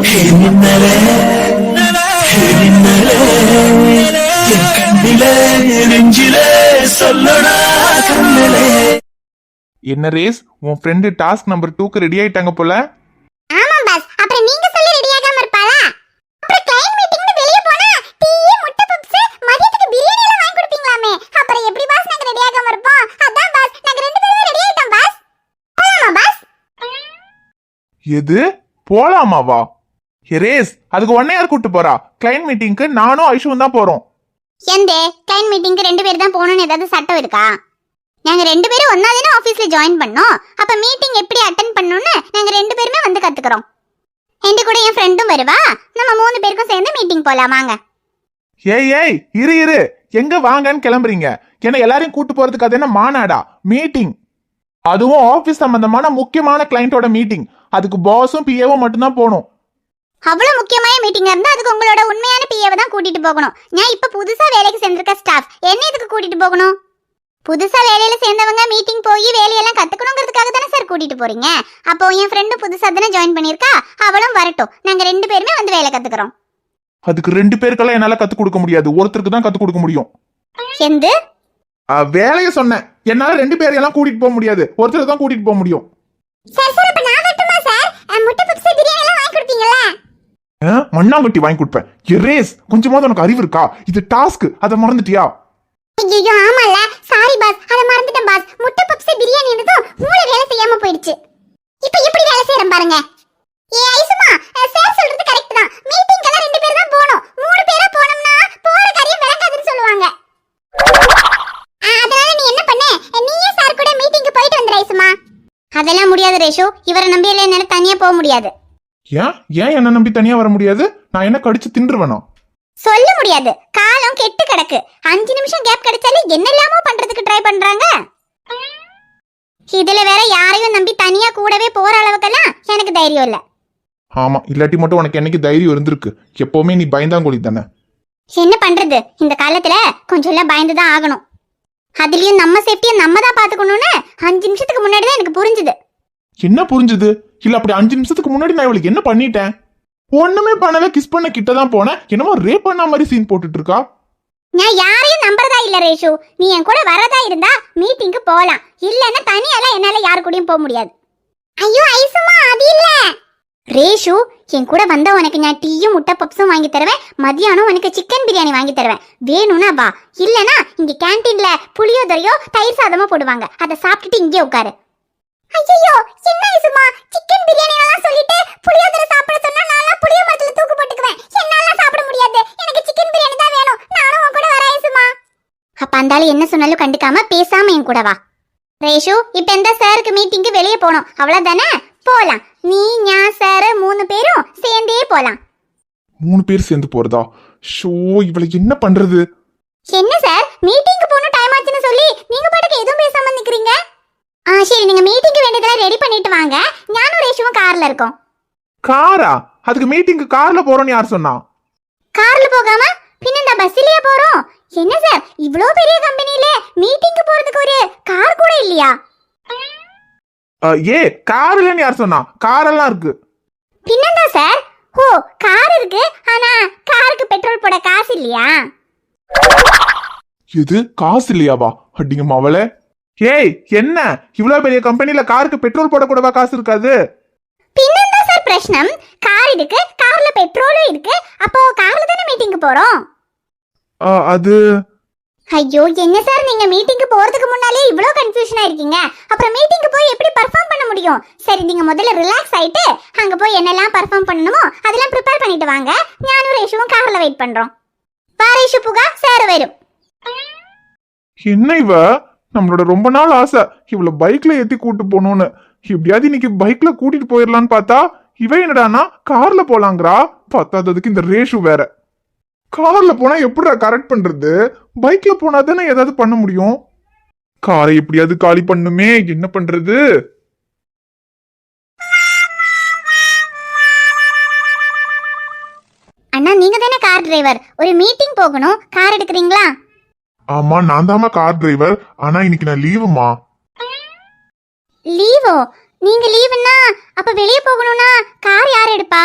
மின்னலே மின்னலே என் கண்ணிலே நெஞ்சிலே சொல்லடா கண்ணிலே. என்ன ரேஸ், உன் ஃப்ரெண்டு டாஸ்க் நம்பர் 2க்கு ரெடி ஆயிட்டாங்க போல. ஆமா பாஸ். அப்புறம் நீங்க சொல்லி ரெடி ஆகாம இருப்பாளா? அப்புறம் கிளையன்ட் மீட்டிங்னு வெளிய போனா டீ, முட்டை பப்ஸ், மதியத்துக்கு பிரியாணி எல்லாம் வாங்கி கொடுப்பீங்களாமே. அப்புறம் எப்படி பாஸ் நாங்க ரெடி ஆகாம இருப்போம்? அதான் பாஸ், நாங்க ரெண்டு பேரும் ரெடி ஆயிட்டோம் பாஸ். போலாமா பாஸ்? எது போலாமாவா? ரேஸ், அதுக்கு ஒன்னே யார் கூட்டு போறா? கிளையன்ட் மீட்டிங்க்கு நானும் ஐஷுவும் தான் போறோம். எந்த கிளையன்ட் மீட்டிங்க்கு ரெண்டு பேர் தான் போகணும்னு ஏதாவது சட்டம் இருக்கா? நாங்க ரெண்டு பேரும் ஒன்னா தானே ஆபீஸ்ல ஜாயின் பண்ணோம். அப்ப மீட்டிங் எப்படி அட்டெண்ட் பண்ணணும்னு நாங்க ரெண்டு பேருமே வந்து கத்துக்கிறோம். எந்த கூட என் ஃப்ரெண்டும் வருவா. நம்ம 3 பேருக்கும் சேர்ந்து மீட்டிங் போலாம் வாங்க. ஏய் இரு இரு, எங்க வாங்கன்னு கிளம்புறீங்க? ஏன்னா எல்லாரையும் கூட்டு போறதுக்கு அது என்ன மாநாடா? மீட்டிங், அதுவும் ஆபீஸ் சம்பந்தமான முக்கியமான கிளையண்டோட மீட்டிங். அதுக்கு பாஸும் பிஏவும் மட்டும்தான் போகணும். அவ்வளவு முக்கியமான மீட்டிங்கா இருந்தா அதுக்கு உங்களோட உண்மையான பிஏவை தான் கூட்டிட்டு போகணும். நான் இப்ப புதுசா வேலைக்கு சேர்ந்திருக்க ஸ்டாஃப், என்ன இதுக்கு கூட்டிட்டு போகணும்? புதுசா வேலையில சேர்ந்தவங்க மீட்டிங் போய் வேலையெல்லாம் கத்துக்கணுங்கிறதுக்காக தானே சார் கூட்டிட்டு போறீங்க. அப்போ என் ஃப்ரெண்டு புதுசா தானே ஜாயின் பண்ணிருக்கா, அவளும் வரட்டும். நாங்க ரெண்டு பேருமே வந்து வேலை கத்துக்கிறோம். அதுக்கு 2 பேருக்கெல்லாம் என்னால கத்து கொடுக்க முடியாது, ஒருத்தருக்கு தான் கத்து கொடுக்க முடியும். எந்த வேலைய சொன்னேன், என்னால 2 பேரையெல்லாம் கூட்டிட்டு போக முடியாது, ஒருத்தர் தான் கூட்டிட்டு போக முடியும். சார் சார் அப்ப நான் வரட்டுமா சார்? முட்டை பப்ஸ் பிரியாணி எல்லாம் வாங்கி கொடுப்பீங்களா? மண்ணாங்கட்டி வாங்கி கொடுப்பேன். ரேஸ், கொஞ்சமாவது உனக்கு அறிவு இருக்கா? இது டாஸ்க், அதை மறந்துட்டியா? ஐயோ ஆமால, சாரி பாஸ், அத மறந்துட்டேன் பாஸ். முட்டை பப்ஸ் பிரியாணி இருந்ததும் மூளை வேலை செய்யாம போயிடுச்சு. இப்போ எப்படி வேலை செய்யறேன் பாருங்க. ஏ ஐசுமா, சார் சொல்றது கரெக்ட் தான். மீட்டிங்க்கு 2 பேர் தான் போணும். 3 பேரா போனோம்னா போற காரியம் விளங்காதுன்னு சொல்லுவாங்க. அதனால நீ என்ன பண்ணு, நீயே சார் கூட மீட்டிங்க்கு போயிட்டு வந்துரு ஐசுமா. அதெல்லாம் முடியாது ரேஷு, இவரை நம்பி எல்லாம் என்னால தனியா போக முடியாது. ஏன் என்ன நம்பி தனியா வர முடியாது? நான் என்ன கடிச்சு தின்றுவேனா? சொல்ல முடியாது, காலம் கெட்டு கிடக்கு. 5 நிமிஷம் கேப் கிடைச்சாலே என்னெல்லாமோ பண்றதுக்கு ட்ரை பண்றாங்க. இதுல வேற யாரையும் நம்பி தனியா கூடவே போற அளவுக்கெல்லாம் எனக்கு தைரியம் இல்ல. ஆமா, இல்லாட்டி மட்டும் உனக்கு என்னைக்கு தைரியம் இருந்திருக்கு? எப்பவுமே நீ பயந்தாங்கோலி தானே. என்ன பண்றது, இந்த காலத்துல கொஞ்சம் எல்லாம் பயந்துதான் ஆகணும். அதுலயும் நம்ம சேஃப்டியை நம்ம தான் பாத்துக்கணும்னு 5 நிமிஷத்துக்கு முன்னாடி தான் எனக்கு புரிஞ்சுது. என்ன புரிஞ்சுது? இல்ல அப்படி 5 நிமிஷத்துக்கு முன்னாடி நான் இவளுக்கு என்ன பண்ணிட்டேன்? ஒண்ணுமே பண்ணல, கிஸ் பண்ண கிட்டதான் போனேன். என்னமோ ரேப் பண்ண மாதிரி சீன் போட்டுட்டு இருக்கா. நான் யாரையும் நம்புறதா இல்ல ரேஷு. நீ என் கூட வரதா இருந்தா மீட்டிங்க்கு போலாம், இல்லன்னா தனியால என்னால யாரு கூடயும் போக முடியாது. ஐயோ ஐசுமா, அது இல்ல ரேஷு. என் கூட வந்த உனக்கு நான் டீயும் முட்டை பப்ஸும் வாங்கி தருவேன். மதியானம் உனக்கு சிக்கன் பிரியாணி வாங்கி தருவேன். வேணும்னா வா, இல்லனா இங்க கேண்டீன்ல புளியோதரையோ தயிர் சாதமோ போடுவாங்க, அதை சாப்பிட்டுட்டு இங்கே உட்காரு. ஐயோ என்ன ஐசுமா, சிக்கன் பிரியாணி எல்லாம் சொல்லிட்டு புளியோதரை சாப்பிட சொன்னா நான் புளிய மரத்துல தூக்கு போட்டுக்குவேன். என்னால சாப்பிட முடியாது, எனக்கு சிக்கன் பிரியாணி தான் வேணும். நானும் உன் கூட வரேன் ஐசுமா. அப்ப அந்தால என்ன சொன்னாலும் கண்டுக்காம பேசாம என் கூட வா. ரேஷு, இப்ப எந்த சாருக்கு மீட்டிங்க்கு வெளியே போகணும், அவ்வளவுதானே? போலாம். நீ நான் சார் 3 பேரும் சேர்ந்தே போலாம். 3 பேர் சேர்ந்து போறதா? ஷோ, இவளுக்கு என்ன பண்றது? என்ன சார், மீட்டிங்க்கு போகணும் டைம் ஆச்சுன்னு சொல்லி நீங்க பாட்டுக்கு எதுவும் பேசாம நிக்கிறீங்க? சரி, நீங்க மீட்டிங்க்கு வேண்டியதெல்லாம் ரெடி பண்ணிட்டு வாங்க. ஞானும் ரேஷுவும் கார்ல இருக்கோம். காரா? அதுக்கு மீட்டிங்க்கு கார்ல போறோம்னு யார் சொன்னா? கார்ல போகாம பின்ன பஸ்லயே போறோம். என்ன சார், இவ்ளோ பெரிய கம்பெனில மீட்டிங்க்கு போறதுக்கு ஒரு கார் கூட இல்லையா? கார் இல்லன்னு யார் சொன்னா? காரெல்லாம் இருக்கு. பின்னதா சார்? ஓ, கார் இருக்கு, ஆனா காருக்கு பெட்ரோல் போட காசு இல்லையா? இது காசு இல்லையாவா? அடிங்க மாவளே. ஏய், என்ன இவ்வளவு பெரிய கம்பெனில காருக்கு பெட்ரோல் போட கூடவா காசு இருக்காது? பின்னதா சார் பிரச்சனை. கார் இருக்கு, கார்ல பெட்ரோலும் இருக்கு. அப்போ கார்ல தானே மீட்டிங்க்கு போறோம். அது ஐயோ என்ன சார், நீங்க மீட்டிங்க்கு போறதுக்கு முன்னாலே இவ்ளோ கன்ஃபியூஷனா இருக்கீங்க. அப்புறம் மீட்டிங்க்கு போய் எப்படி பெர்ஃபார்ம் பண்ண முடியும்? சரி, நீங்க முதல்ல ரிலாக்ஸ் ஆயிட்டு அங்க போய் என்னெல்லாம் பெர்ஃபார்ம் பண்ணணுமோ அதெல்லாம் ப்ரிப்பேர் பண்ணிட்டு வாங்க. ஞானும் ரேஷுவும் கார்ல வெயிட் பண்றோம். வா ரேஷு, புகா சார் வரும். என்ன இவ? நம்மளோட ரொம்ப நாள் ஆசை இவள பைக்ல ஏத்தி கூட்டு போகணும்னு. எப்படியாவது இன்னைக்கு பைக்ல கூட்டிட்டு போயிடலான்னு பார்த்தா இவ என்னடானா கார்ல போலாங்கிறா. பத்தாததுக்கு இந்த ரேஷு வேற. கார்ல போனா எப்படிடா கரெக்ட் பண்றது? பைக்ல போனா தானே ஏதாவது பண்ண முடியும். காரை எப்படியாவது காலி பண்ணுமே, என்ன பண்றது? அண்ணா, நீங்க தானே கார் டிரைவர். ஒரு மீட்டிங் போகணும், கார் எடுக்கிறீங்களா? ஆமா, நான் தாமா கார் டிரைவர். ஆனா இன்னைக்கு நான் லீவுமா. லீவோ? நீங்க லீவுன்னா அப்ப வெளியே போகணும்னா கார் யார் எடுப்பா?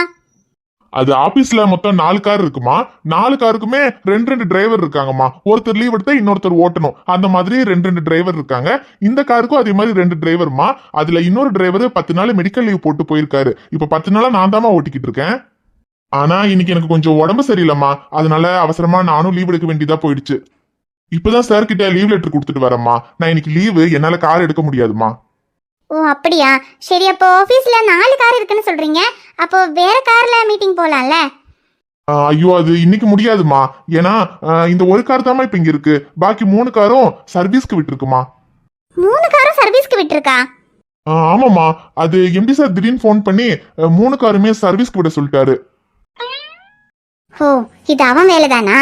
அது ஆபீஸ்ல மொத்தம் 4 கார் இருக்குமா, 4 காருக்குமே 2 டிரைவர் இருக்காங்கம்மா. ஒருத்தர் லீவ் எடுத்தா இன்னொருத்தர் ஓட்டணும். அந்த மாதிரி 2 டிரைவர் இருக்காங்க. இந்த காருக்கும் அதே மாதிரி 2 டிரைவர்மா. அதுல இன்னொரு டிரைவர் 10 நாள் மெடிக்கல் லீவ் போட்டு போயிருக்காரு. இப்ப 10 நாளா நான் தாமா ஓட்டிக்கிட்டு இருக்கேன். ஆனா இன்னைக்கு எனக்கு கொஞ்சம் உடம்பு சரியில்லைம்மா, அதனால அவசரமா நானும் லீவ் எடுக்க வேண்டியதா போயிடுச்சு. இப்பதான் சார் கிட்ட லீவ் லெட்டர் கொடுத்துட்டு வரேம்மா. நான் இன்னைக்கு லீவு, என்னால கார் எடுக்க முடியாதுமா. ஓ அப்படியா, சரி. அப்போ ஆபீஸ்ல 4 கார் இருக்குன்னு சொல்றீங்க, அப்போ வேற கார்ல மீட்டிங் போலாம்ல? ஐயோ அது இன்னைக்கு முடியாதுமா. ஏன்னா இந்த ஒரு கார் தாமா இப்ப இங்க இருக்கு. பாக்கி 3 காரும் சர்வீஸ்க்கு விட்டுருக்குமா. 3 காரும் சர்வீஸ்க்கு விட்டுருக்கா? ஆமாமா, அது எம்டி சார் திடீர்னு ஃபோன் பண்ணி 3 காருமே சர்வீஸ்க்கு விட சொல்லிட்டாரு. ஓ, இது அவன் வேலைதானா?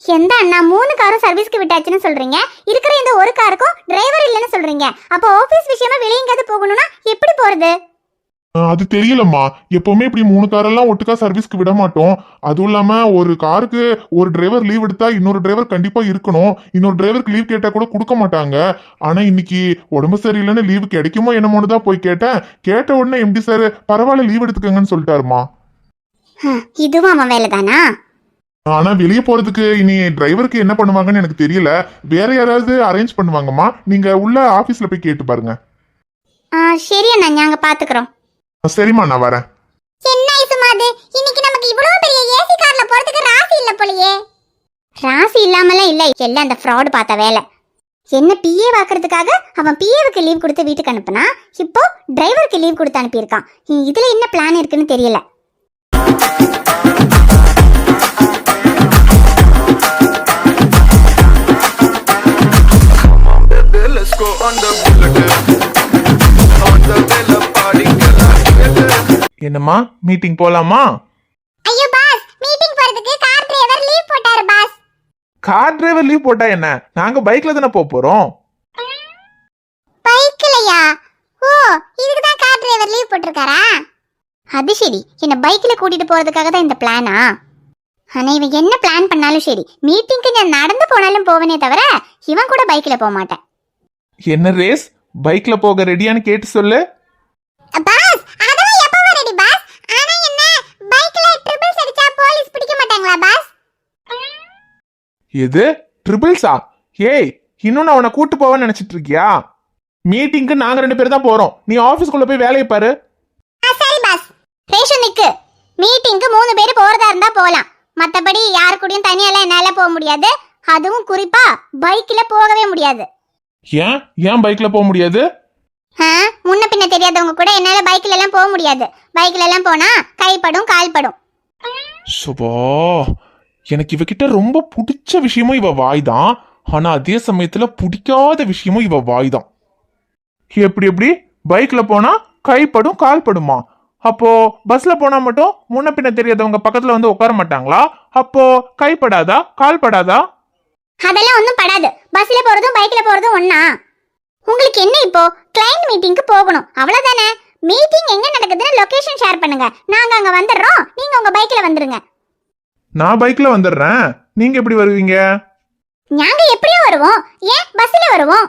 எந்த அண்ணா 3 காரும் சர்வீஸ்க்கு விட்டாச்சுன்னு சொல்றீங்க, இருக்கிற இந்த ஒரு காருக்கும் டிரைவர் இல்லைன்னு சொல்றீங்க. அப்போ ஆபீஸ் விஷயமா வெளிய எங்கயாவது போகணும்னா எப்படி போறது? அது தெரியலம்மா, எப்பவுமே இப்படி 3 காரெல்லாம் ஒட்டுக்கா சர்வீஸ்க்கு விட மாட்டோம். அதுவும் இல்லாம ஒரு காருக்கு ஒரு டிரைவர் லீவ் எடுத்தா இன்னொரு டிரைவர் கண்டிப்பா இருக்கணும். இன்னொரு டிரைவருக்கு லீவ் கேட்டா கூட கொடுக்க மாட்டாங்க. ஆனா இன்னைக்கு உடம்பு சரியில்லைன்னு லீவு கிடைக்குமோ என்னமோன்னு தான் போய் கேட்டேன். கேட்ட உடனே எம்டி சார் பரவாயில்ல லீவ் எடுத்துக்கங்கன்னு சொல்லிட்டாருமா. இதுவும் அவன் வேலைதானா? ஆனா வெளியே போறதுக்கு இனி டிரைவருக்கு என்ன பண்ணுவாங்கன்னு எனக்கு தெரியல. வேற யாராவது அரேஞ்ச் பண்ணுவாங்கம்மா. நீங்க உள்ள ஆபீஸ்ல போய் கேட்டு பாருங்க. சரி அண்ணா, நாங்க பாத்துக்கிறோம். சரிம்மா, நான் வரேன். என்ன ஐசுமாது, இன்னைக்கு நமக்கு இவ்வளவு பெரிய ஏசி கார்ல போறதுக்கு ராசி இல்ல போலயே. ராசி இல்லாமல இல்ல, எல்லாம் அந்த ஃப்ராட் பார்த்த வேலை. என்ன பிஏ வாக்குறதுக்காக அவன் பிஏவுக்கு லீவ் கொடுத்து வீட்டுக்கு அனுப்புனா, இப்போ டிரைவருக்கு லீவ் கொடுத்து அனுப்பியிருக்கான். இதுல என்ன பிளான் இருக்குன்னு தெரியல. Let's go on the bullet. On the villa party, என்னம்மா மீட்டிங் போலாமா? ஐயோ பாஸ், மீட்டிங் போறதுக்கு கார் டிரைவர் லீவ் போட்டாரு பாஸ். கார் டிரைவர் லீவ் போட்டா என்ன? நாங்க பைக்ல தானே போறோம். பைக்லயா? ஓ, இதுக்கு தான் கார் டிரைவர் லீவ் போட்டிருக்காரா? அது சரி, என்ன பைக்ல கூட்டிட்டு போறதுக்காக தான் இந்த பிளானா? ஆனா இவன் என்ன பிளான் பண்ணாலும் சரி, மீட்டிங்க்கு நான் நடந்து போனாலும் போவனே தவிர இவன் கூட பைக்ல போக மாட்டேன். என்ன ரேஸ், பைக்ல போக ரெடியான்னு கேட்டு சொல்லு. பாஸ், அதெல்லாம் எப்பவும் ரெடி பாஸ். ஆனா என்ன பைக்ல ட்ரிபிள்ஸ் அடிச்சா போலீஸ் பிடிக்க மாட்டாங்களா பாஸ்? எது ட்ரிபிள்ஸா? ஏய், இன்னும் நான் அவனை கூட்டு போவேன்னு நினைச்சிட்டு இருக்கியா? மீட்டிங்க்கு நாங்க 2 பேர் தான் போறோம். நீ ஆபீஸ்க்குள்ள போய் வேலையை பாரு. சரி பாஸ். ரேஷன் நிக்கு. மீட்டிங்க்கு 3 பேர் போறதா இருந்தா போலாம். மத்தபடி யாரு கூடயும் தனியால என்னால போக முடியாது. அதுவும் குறிப்பா பைக்ல போகவே முடியாது. ஏன் பைக்ல போக முடியாது? முன்ன பின்ன தெரியாதவங்க கூட என்னால பைக்ல எல்லாம் போக முடியாது. பைக்ல எல்லாம் போனா கைப்படும் கால்படும். சுபா, எனக்கு இவகிட்ட ரொம்ப பிடிச்ச விஷயமும் இவ வாய் தான். ஆனா அதே சமயத்துல பிடிக்காத விஷயமும் இவ வாய் தான். எப்படி பைக்ல போனா கைப்படும் கால்படுமா? அப்போ பஸ்ல போனா மட்டும் முன்ன பின்ன தெரியாதவங்க பக்கத்துல வந்து உட்கார மாட்டாங்களா? அப்போ கைப்படாதா கால்படாதா? அதெல்லாம் ஒண்ணும் படாது. பஸ்ல போறதும் பைக்ல போறதும் ஒண்ணா? உங்களுக்கு என்ன, இப்போ கிளைண்ட் மீட்டிங்க்கு போகணும் அவ்வளவுதானே? மீட்டிங் எங்க நடக்குதுன்னு லொகேஷன் ஷேர் பண்ணுங்க, நாங்க அங்க வந்துடுறோம். நீங்க உங்க பைக்ல வந்துருங்க. நான் பைக்ல வந்துடுறேன், நீங்க எப்படி வருவீங்க? நாங்க எப்படியும் வருவோம். ஏன் பஸ்ல வருவோம்?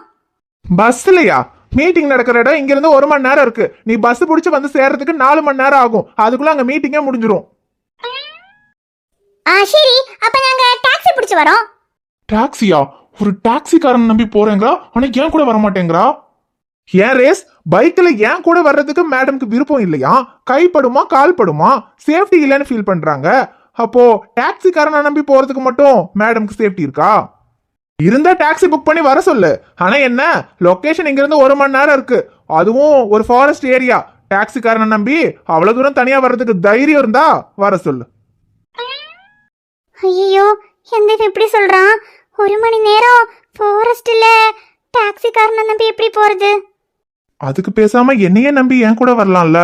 பஸ்லயா? மீட்டிங் நடக்கிற இடம் இங்க இருந்து 1 மணி நேரம் இருக்கு. நீ பஸ் பிடிச்சு வந்து சேர்றதுக்கு 4 மணி நேரம் ஆகும். அதுக்குள்ள அங்க மீட்டிங்கே முடிஞ்சிரும். சரி, அப்ப நாங்க டாக்ஸி பிடிச்சு வரோம். டாக்ஸியா? ஒரு டாக்ஸிக்காரன் நம்பி போறேங்கிறா, ஆனா ஏன் கூட வர மாட்டேங்கிறா. ஏன் ரேஸ், பைக்ல ஏன் கூட வர்றதுக்கு மேடம்க்கு விருப்பம் இல்லையா? கைப்படுமா கால்படுமா? சேஃப்டி இல்லைன்னு ஃபீல் பண்றாங்க. அப்போ டாக்ஸிக்காரனை நம்பி போறதுக்கு மட்டும் மேடம்க்கு சேஃப்டி இருக்கா? இருந்தா டாக்ஸி புக் பண்ணி வர சொல்லு. ஆனா என்ன, லொகேஷன் இங்க இருந்து 1 மணி நேரம் இருக்கு. அதுவும் ஒரு ஃபாரஸ்ட் ஏரியா. டாக்ஸிக்காரனை நம்பி அவ்வளவு தூரம் தனியா வர்றதுக்கு தைரியம் இருந்தா வர சொல்லு. ஐயோ, எந்த இப்படி சொல்றான்? 1 மணி நேரம் ஃபாரஸ்ட்ல டாக்ஸிக்காரனை நம்பி எப்படி போறது? அதுக்கு பேசாம என்னையே நம்பி என் கூட வரலாம்ல.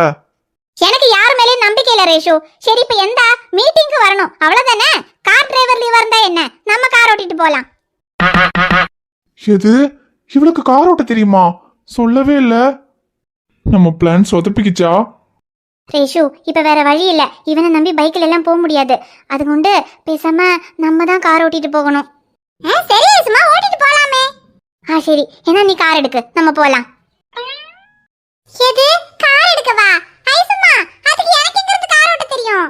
எனக்கு யார் மேலயும் நம்பிக்கை இல்ல ரேஷு. சரி, இப்ப எந்த மீட்டிங்க்கு வரணும் அவ்வளவுதானே? கார் டிரைவர் லீவ் இருந்தா என்ன, நம்ம கார் ஓட்டிட்டு போலாம். எது, இவளுக்கு கார் ஓட்ட தெரியுமா? சொல்லவே இல்ல. நம்ம பிளான் சொதப்பிக்கிச்சா? ரேஷு, இப்ப வேற வழி இல்ல. இவனை நம்பி பைக்ல எல்லாம் போக முடியாது. அது கொண்டு பேசாம நம்ம தான் கார் ஓட்டிட்டு போகணும். சரி சும்மா ஓட்டிட்டு போலாமே. சரி, என்ன நீ கார் எடுக்கு, நம்ம போலாம். எது, கார் எடுக்கவா? ஐசுமா, அதுக்கு எனக்கு எங்க இருந்து கார் ஓட்ட தெரியும்?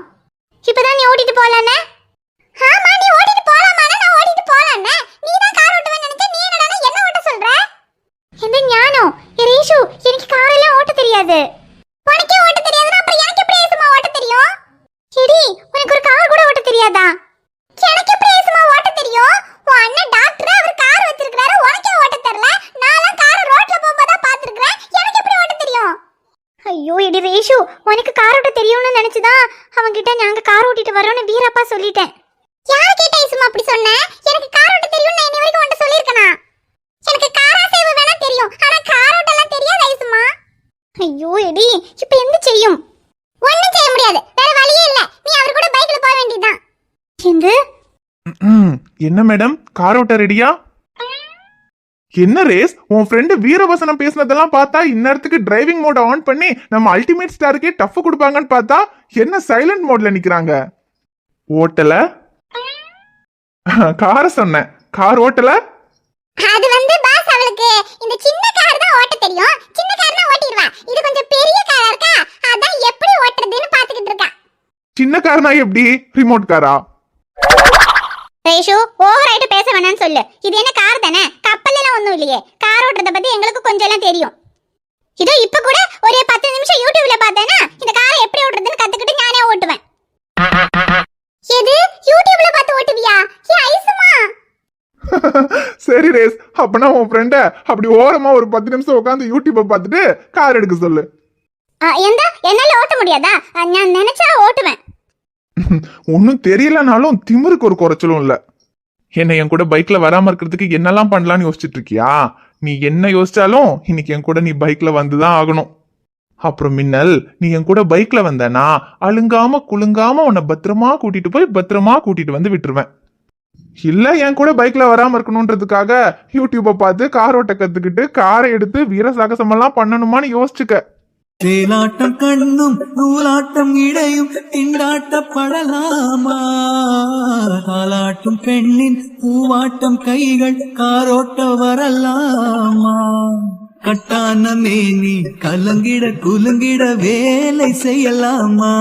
தெரியாது. உனக்கே ஓட்ட தெரியாதுன்னா அப்புறம் எனக்கு எப்படி ஏசுமா ஓட்ட தெரியும்? எடி, உனக்கு ஒரு கார் கூட ஓட்ட தெரியாதா? எனக்கு எப்படி ஏசுமா ஓட்ட தெரியும்? உன் அண்ணன் டாக்டர், அவர் கார் வச்சிருக்காரு, உனக்கே ஓட்ட தெரியல. நான்லாம் கார் ரோட்ல போகும்போது தான் பாத்துர்க்கறேன். எனக்கு எப்படி ஓட்ட தெரியும்? ஐயோ எடி ரேஷு, உனக்கு கார் ஓட்ட தெரியும்னு நினைச்சுதான் அவன்கிட்ட நாங்க கார் ஓட்டிட்டு வரோம்னு வீரப்பா சொல்லிட்டேன். யார் கேட்ட ஏசுமா அப்படி சொன்ன? எனக்கு கார் ஓட்ட தெரியும் நான் இன்னி வரைக்கும் உன்கிட்ட சொல்லிருக்கனா? எனக்கு கார் அசைவு வேணா தெரியும், ஆனா கார் ஓட்டலாம் தெரியாது ஏசுமா. ஐயோ எடி, இப்போ என்ன செய்யும்? ஒண்ணும் செய்ய முடியாது, வேற வழியே இல்ல. நீ அவர் கூட பைக்ல போக வேண்டியதுதான். எந்து என்ன மேடம், கார் ஓட்ட ரெடியா? என்ன ரேஸ், உன் ஃப்ரெண்டு வீரவசனம் பேசினதெல்லாம் பார்த்தா இந்நேரத்துக்கு டிரைவிங் மோட ஆன் பண்ணி நம்ம அல்டிமேட் ஸ்டாருக்கே டஃப் கொடுப்பாங்கன்னு பார்த்தா என்ன சைலண்ட் மோட்ல நிக்கிறாங்க. ஓட்டல? கார சொன்னேன், கார் ஓட்டல? அது வந்து பாஸ், அவளுக்கு இந்த சின்ன கார் தான் ஓட்ட தெரியும். சின்ன கார்னா ஓட்டிடுவா. இது கொஞ்சம் பெரிய காரா இருக்கா, அதான் எப்படி ஓட்டுறதுன்னு பாத்துக்கிட்டு இருக்கா. சின்ன கார்னா எப்படி? ரிமோட் காரா? ரேஷு, ஓவர் ஆயிட்டு பேச வேணாம்னு சொல்லு. இது என்ன கார் தானே, கப்பல் எல்லாம் ஒண்ணும் இல்லையே. கார் ஓட்டுறத பத்தி எங்களுக்கு கொஞ்சம் எல்லாம் தெரியும். இதோ இப்ப கூட ஒரு 10 நிமிஷம் யூடியூப்ல பார்த்தேன்னா இந்த காரை எப்படி ஓட்டுறதுன்னு கத்துக்கிட்டு நானே ஓட்டுவேன். எது, யூடியூப்ல பார்த்து ஓட்டுவியா? ஏ ஐசுமா. சரி ரேஸ், அப்பனா உன் ஃப்ரெண்ட அப்படி ஓரமா ஒரு 10 நிமிஷம் உட்காந்து யூடியூப்பை பார்த்துட்டு கார் எடுக்க சொல்லு. என்னால ஓட்ட முடியாதா? நான் நினைச்சா ஓட்டுவேன். ஒன்னும் தெரியலனாலும் திமிருக்கு ஒரு குறைச்சலும் இல்ல. என்ன என் கூட பைக்ல வராம இருக்கிறதுக்கு என்னெல்லாம் பண்ணலாம்னு யோசிச்சுட்டு இருக்கியா? நீ என்ன யோசிச்சாலும் இன்னைக்கு என் கூட நீ பைக்ல வந்துதான் ஆகணும். அப்புறம் மின்னல், நீ என் கூட பைக்ல வந்தனா அழுங்காம குலுங்காம உன்னை பத்திரமா கூட்டிட்டு போய் பத்திரமா கூட்டிட்டு வந்து விட்டுருவேன். இல்ல என் கூட பைக்ல வராம இருக்கணும்ன்றதுக்காக யூடியூப்பை பார்த்து கார் ஓட்ட கத்துக்கிட்டு காரை எடுத்து வீர சாகசமெல்லாம் பண்ணணுமான்னு யோசிச்சுக்க. தேலாட்டம் கண்ணும் நூலாட்டம் இடையும் திண்டாட்டப்படலாமா? தாலாட்டும் பெண்ணின் பூவாட்டம் கைகள் காரோட்ட வரலாமா? கட்டான மேனி கலங்கிட குலுங்கிட வேலை செய்யலாமா?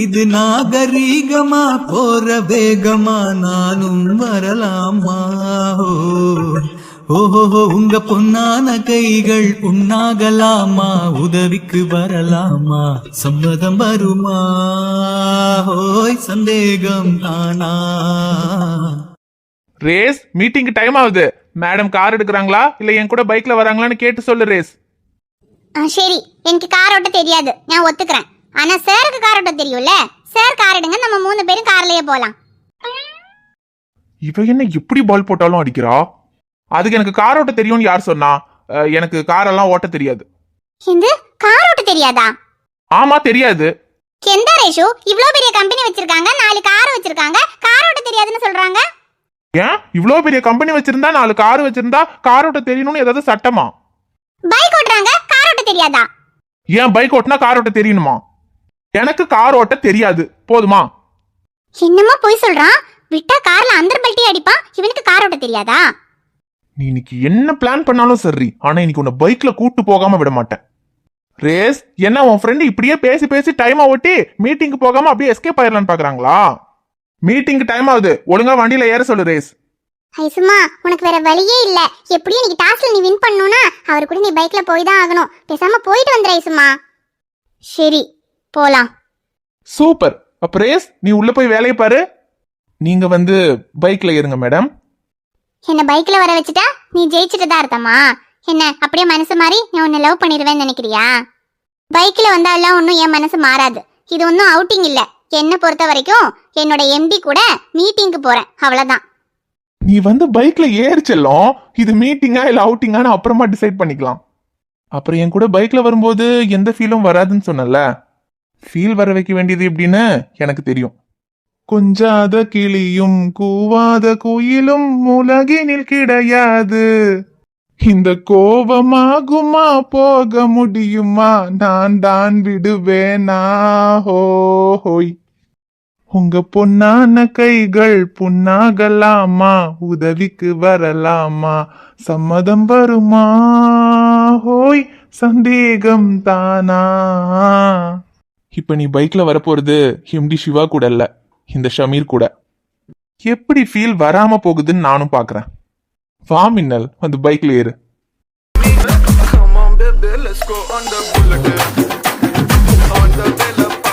இது நாகரீகமா போற வேகமா நானும் வரலாமா? ஓஹோ, உங்க பொன்னான கைகள் புண்ணாகலாமா? உதவிக்கு வரலாமா? சம்மதம் வருமா? ஓய் சந்தேகம் தானா? ரேஸ், மீட்டிங்க்கு டைம் ஆகுது. மேடம் கார் எடுக்கிறாங்களா இல்ல என் கூட பைக்ல வராங்களான்னு கேட்டு சொல்லு ரேஸ். சரி, எனக்கு கார் ஓட்ட தெரியாது, நான் ஒத்துக்கிறேன். ஆனா சாருக்கு கார் ஓட்ட தெரியும்ல. சார் கார் எடுங்க, நம்ம 3 பேரும் கார்லயே போலாம். இவ என்ன இப்படி பால் போட்டாலும் அடிக்கிறா? அதுக்கு எனக்கு கார் ஓட்ட தெரியும்னு யார் சொன்னா? எனக்கு காரெல்லாம் ஓட்ட தெரியாது. இந்த கார் ஓட்ட தெரியாதா? ஆமா தெரியாது. எந்த ரேஷு, இவ்ளோ பெரிய கம்பெனி வச்சிருக்காங்க, 4 கார் வச்சிருக்காங்க, கார் ஓட்ட தெரியாதுன்னு சொல்றாங்க. ஏன் இவ்ளோ பெரிய கம்பெனி வச்சிருந்தா 4 கார் வச்சிருந்தா கார் ஓட்ட தெரியணும்னு ஏதாவது சட்டமா? பைக் ஓட்டுறாங்க, கார் ஓட்ட தெரியாதா? ஏன் பைக் ஓட்டினா கார் ஓட்ட தெரியணுமா? எனக்கு கார் ஓட்ட தெரியாது, போதுமா? என்னமோ போய் சொல்றான். விட்டா கார்ல அந்தர் பல்ட்டி அடிப்பான். இவனுக்கு கார் ஓட்ட தெரியாதா? நீ இன்னைக்கு என்ன பிளான் பண்ணாலும் சரி, ஆனா இன்னைக்கு உன்னை பைக்ல கூட்டு போகாம விட மாட்டேன். ரேஸ், என்ன உன் ஃப்ரெண்டு இப்படியே பேசி பேசி டைம் ஓட்டி மீட்டிங்க்கு போகாம அப்படியே எஸ்கேப் ஆயிரலான்னு பாக்குறாங்களா? மீட்டிங்க்கு டைம் ஆகுது, ஒழுங்கா வண்டியில ஏற சொல்லு ரேஸ். ஐசுமா, உனக்கு வேற வழியே இல்ல. எப்படியும் இன்னைக்கு டாஸ்க்ல நீ வின் பண்ணனும்னா அவர் கூட நீ பைக்ல போய் தான் ஆகணும். பேசாம போயிட்டு வந்துரு ஐசுமா. சரி, போலாம். சூப்பர். அப்ப ரேஸ், நீ உள்ள போய் வேலையை பாரு. நீங்க வந்து பைக்ல ஏறுங்க மேடம். என்ன பைக்ல வர வச்சுட்டா நீ ஜெயிச்சிட்டதா அர்த்தமா? என்ன அப்படியே மனசு மாறி நீ உன்னை லவ் பண்ணிடுவேன்னு நினைக்கிறியா? பைக்ல வந்தாலாம் ஒன்னும் என் மனசு மாறாது. இது ஒன்னும் அவுட்டிங் இல்ல. என்ன பொறுத்த வரைக்கும் என்னோட எம்டி கூட மீட்டிங்க்கு போறேன், அவ்வளவுதான். நீ வந்து பைக்ல ஏறிச்செல்லும். இது மீட்டிங்கா இல்ல அவுட்டிங்கான்னு அப்புறமா டிசைட் பண்ணிக்கலாம். அப்புறம் என் கூட பைக்ல வரும்போது எந்த ஃபீலும் வராதுன்னு சொன்னல. ஃபீல் வர வைக்க வேண்டியது எப்படின்னு எனக்கு தெரியும். கொஞ்சாத கிளியும் கூவாத குயிலும் உலகினில் கிடையாது. இந்த கோபமாகுமா போக முடியுமா? நான் தான் விடுவேனா? ஹோய், உங்க பொன்னான கைகள் புண்ணாகலாமா? உதவிக்கு வரலாமா? சம்மதம் வருமா? ஹோய் சந்தேகம் தானா? இப்ப நீ பைக்ல வரப்போறது எம்டி சிவா கூட இல்ல, இந்த ஷமீர் கூட. எப்படி ஃபீல் வராம போகுதுன்னு நானும் பாக்குறேன். வா மின்னல், வந்து பைக்ல ஏறு. Come on, baby, let's go on the bullet. On the villa.